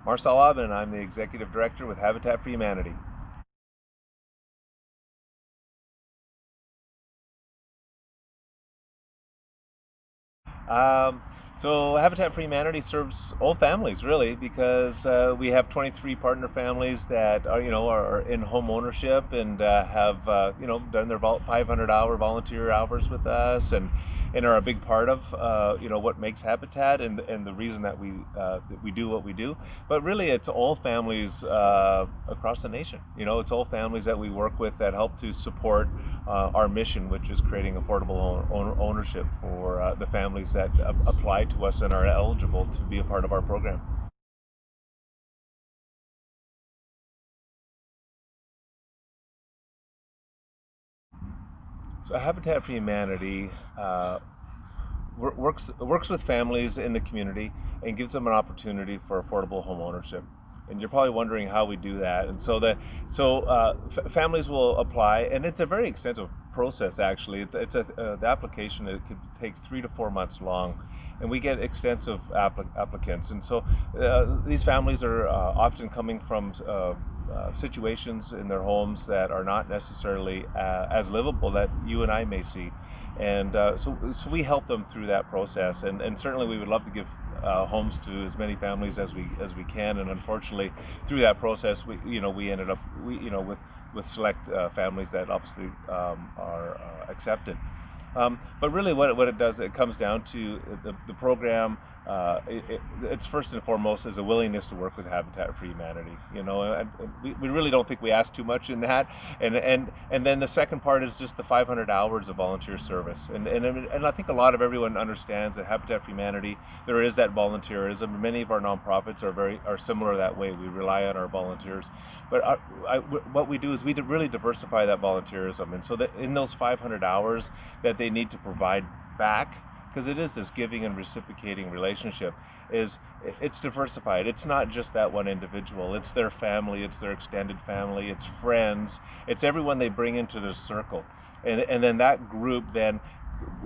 Marcel Aubin, I'm the Executive Director with Habitat for Humanity. Um, so Habitat for Humanity serves all families really because we have 23 partner families that are in home ownership and have done their 500-hour volunteer hours with us and are a big part of what makes Habitat and the reason that we do what we do. But really, it's all families across the nation. It's all families that we work with that help to support our mission, which is creating affordable ownership for the families that apply to us and are eligible to be a part of our program. So Habitat for Humanity works with families in the community and gives them an opportunity for affordable home ownership. And you're probably wondering how we do that. And families will apply, and it's a very extensive process. Actually, the application, it could take 3 to 4 months long, and we get extensive applicants. And so these families are often coming from situations in their homes that are not necessarily as livable that you and I may see. And so we help them through that process, and certainly we would love to give homes to as many families as we can. And unfortunately, through that process, we ended up with select families that obviously are accepted. But really, what it does, it comes down to the program. It's first and foremost is a willingness to work with Habitat for Humanity. And we really don't think we ask too much in that. And then the second part is just the 500 hours of volunteer service. And I think a lot of everyone understands that Habitat for Humanity, there is that volunteerism. Many of our nonprofits are similar that way. We rely on our volunteers. But what we do is we really diversify that volunteerism, and so that in those 500 hours that they need to provide back, because it is this giving and reciprocating relationship, it's diversified. It's not just that one individual. It's their family. It's their extended family. It's friends. It's everyone they bring into the circle, and then that group then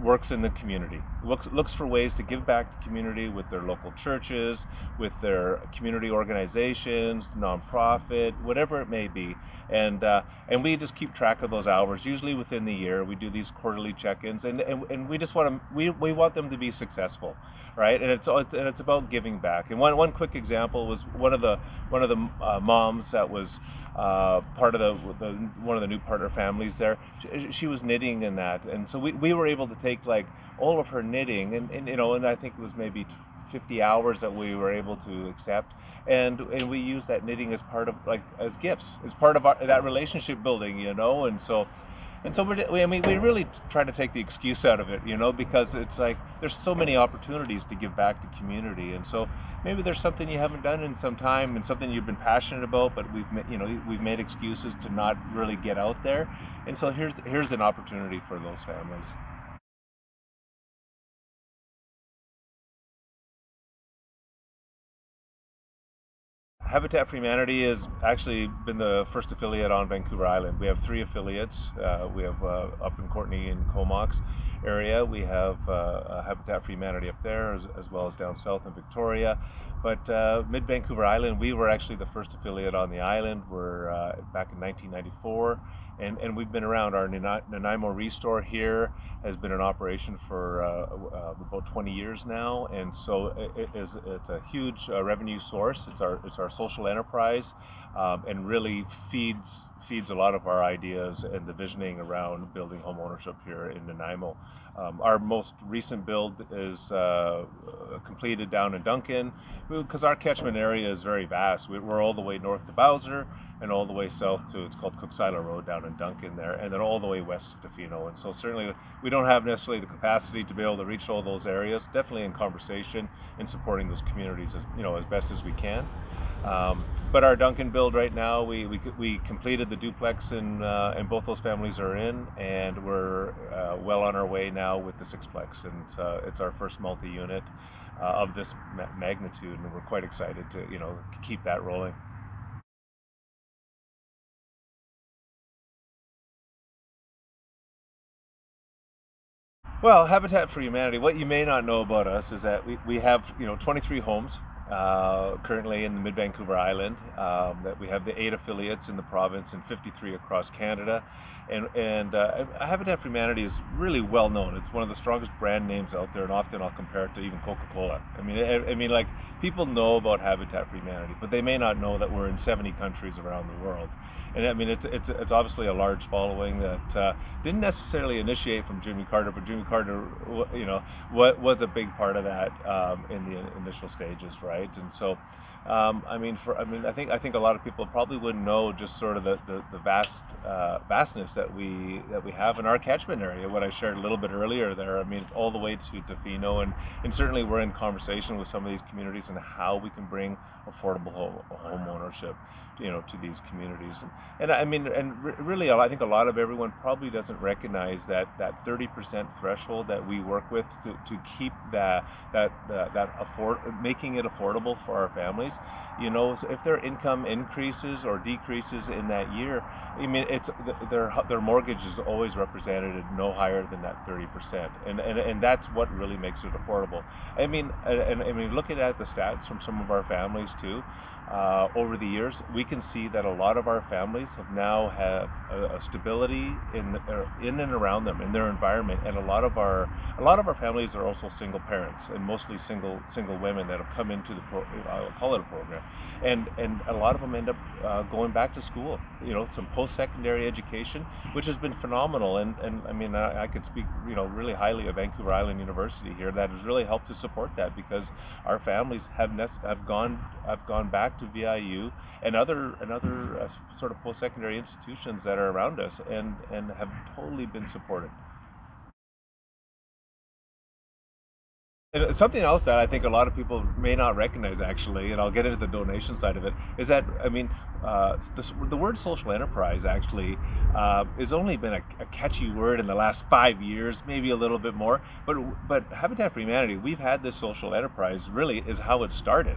works in the community, looks for ways to give back to community with their local churches, with their community organizations, nonprofit, whatever it may be. And we just keep track of those hours. Usually within the year, we do these quarterly check-ins, and we just want to we want them to be successful, right? And it's about giving back. And one quick example was one of the moms that was part of the one of the new partner families there. She was knitting in that, and so we were able to take like all of her knitting, and I think it was maybe 50 hours that we were able to accept, and we use that knitting as part of, like, as gifts, as part of that relationship building, and so we really try to take the excuse out of it, because it's like there's so many opportunities to give back to community. And so maybe there's something you haven't done in some time and something you've been passionate about, but we've made excuses to not really get out there. And so here's an opportunity for those families. Habitat for Humanity has actually been the first affiliate on Vancouver Island. We have three affiliates. We have up in Courtenay and Comox area. We have Habitat for Humanity up there, as well as down south in Victoria. But mid Vancouver Island, we were actually the first affiliate on the island. We're back in 1994, and we've been around. Our Nanaimo Restore here has been in operation for about 20 years now, and so it's a huge revenue source. It's our social enterprise, and really feeds a lot of our ideas and the visioning around building home ownership here in Nanaimo. Our most recent build is completed down in Duncan, because our catchment area is very vast. We're all the way north to Bowser and all the way south to, it's called Cooksila Road down in Duncan there, and then all the way west to Tofino. And so certainly we don't have necessarily the capacity to be able to reach all those areas. Definitely in conversation and supporting those communities as best as we can. But our Duncan build right now, we completed the duplex, and both those families are in, and we're well on our way now with the sixplex, and it's our first multi-unit of this magnitude, and we're quite excited to keep that rolling. Well, Habitat for Humanity, what you may not know about us is that we have 23 homes currently in the Mid-Vancouver Island. That we have the 8 affiliates in the province and 53 across Canada. And Habitat for Humanity is really well known. It's one of the strongest brand names out there, and often I'll compare it to even Coca-Cola. I mean, like, people know about Habitat for Humanity, but they may not know that we're in 70 countries around the world. And I mean, it's obviously a large following that didn't necessarily initiate from Jimmy Carter, but Jimmy Carter, what was a big part of that in the initial stages, right? And so, I think a lot of people probably wouldn't know just sort of the vastness that we have in our catchment area. What I shared a little bit earlier there. I mean, all the way to Tofino, and certainly we're in conversation with some of these communities and how we can bring affordable home ownership, to these communities. Really, I think a lot of everyone probably doesn't recognize that 30% threshold that we work with to keep making it affordable for our families. So if their income increases or decreases in that year, I mean, their mortgage is always represented at no higher than that 30%, and that's what really makes it affordable. I mean, looking at the stats from some of our families too, over the years, we can see that a lot of our families have a stability in and around them, in their environment, and a lot of our families are also single parents, and mostly single women that have come into I'll call it a program, and a lot of them end up going back to school, some post-secondary education, which has been phenomenal. And I mean, I could speak really highly of Vancouver Island University here, that has really helped to support that, because our families have gone back to VIU and other sort of post-secondary institutions that are around us, and have totally been supported. And something else that I think a lot of people may not recognize, actually, and I'll get into the donation side of it, is that, I mean, the word social enterprise actually has only been a catchy word in the last 5 years, maybe a little bit more. But Habitat for Humanity, we've had this social enterprise, really is how it started.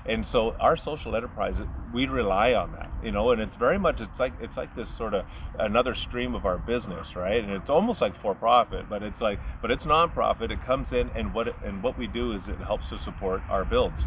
And so our social enterprise, we rely on that, and it's very much, it's like this sort of another stream of our business, right? And it's almost like for profit, but it's nonprofit. It comes in, and what we do is it helps to support our builds.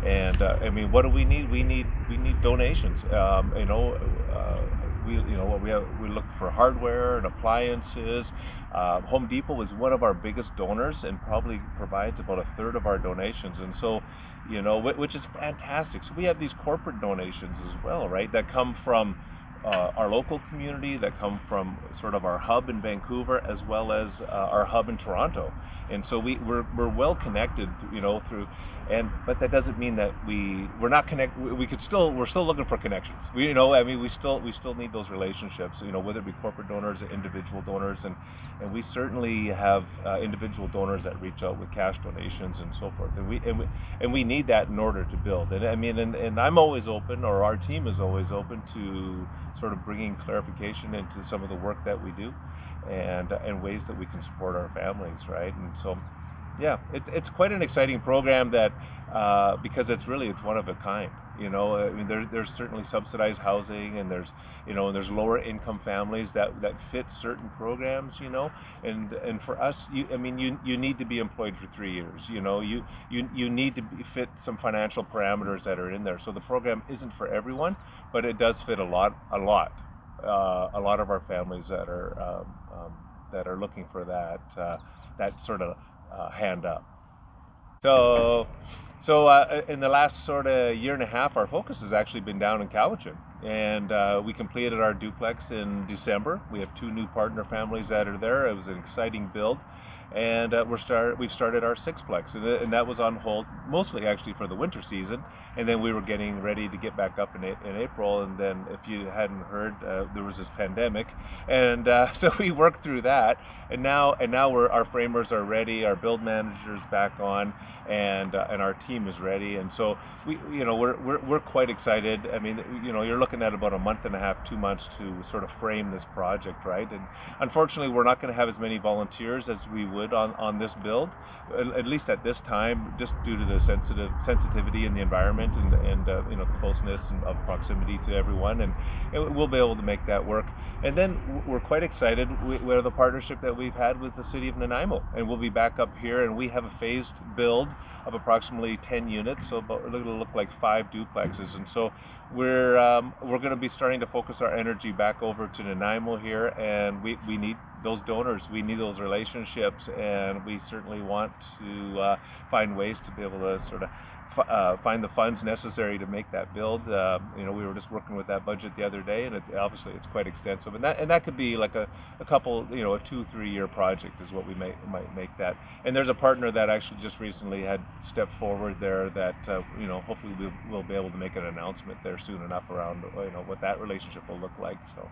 And I mean, what do we need? We need donations. We look for hardware and appliances. Home Depot is one of our biggest donors and probably provides about a third of our donations, and so, which is fantastic. So we have these corporate donations as well, right? That come from our local community, that come from sort of our hub in Vancouver, as well as our hub in Toronto. And so we're well connected, but that doesn't mean that we're not connected. We're still looking for connections. We still need those relationships, whether it be corporate donors or individual donors, and we certainly have individual donors that reach out with cash donations and so forth. And we need that in order to build. And I'm always open, or our team is always open to sort of bringing clarification into some of the work that we do, and ways that we can support our families, right? And so, yeah, it's quite an exciting program that because it's one of a kind. I mean, there's certainly subsidized housing, and there's lower income families that fit certain programs, and for us, you need to be employed for 3 years. You need to fit some financial parameters that are in there. So the program isn't for everyone, but it does fit a lot of our families that are looking for that sort of hand up. So in the last sort of year and a half, our focus has actually been down in Cowichan, and we completed our duplex in December. We have 2 new partner families that are there. It was an exciting build, and we've started our sixplex, and that was on hold mostly actually for the winter season, and then we were getting ready to get back up in April, and then, if you hadn't heard, there was this pandemic, and so we worked through that, and now our framers are ready, our build manager's back on, and our team is ready, and so we're quite excited. I mean, you're looking at about a month and a half, 2 months to sort of frame this project, right? And unfortunately, we're not going to have as many volunteers as we would on this build, at least at this time, just due to the sensitivity in the environment, and the closeness of proximity to everyone, and we'll be able to make that work. And then we're quite excited with the partnership that we've had with the city of Nanaimo, and we'll be back up here, and we have a phased build of approximately roughly 10 units, so about it'll look like 5 duplexes. And so we're going to be starting to focus our energy back over to Nanaimo here, and we need those donors, we need those relationships, and we certainly want to find ways to be able to sort of find the funds necessary to make that build. We were just working with that budget the other day, and obviously it's quite extensive, and that could be like a couple, a 2-3 year project is what we might make that. And there's a partner that actually just recently had stepped forward there that hopefully we'll be able to make an announcement there soon enough around what that relationship will look like. So.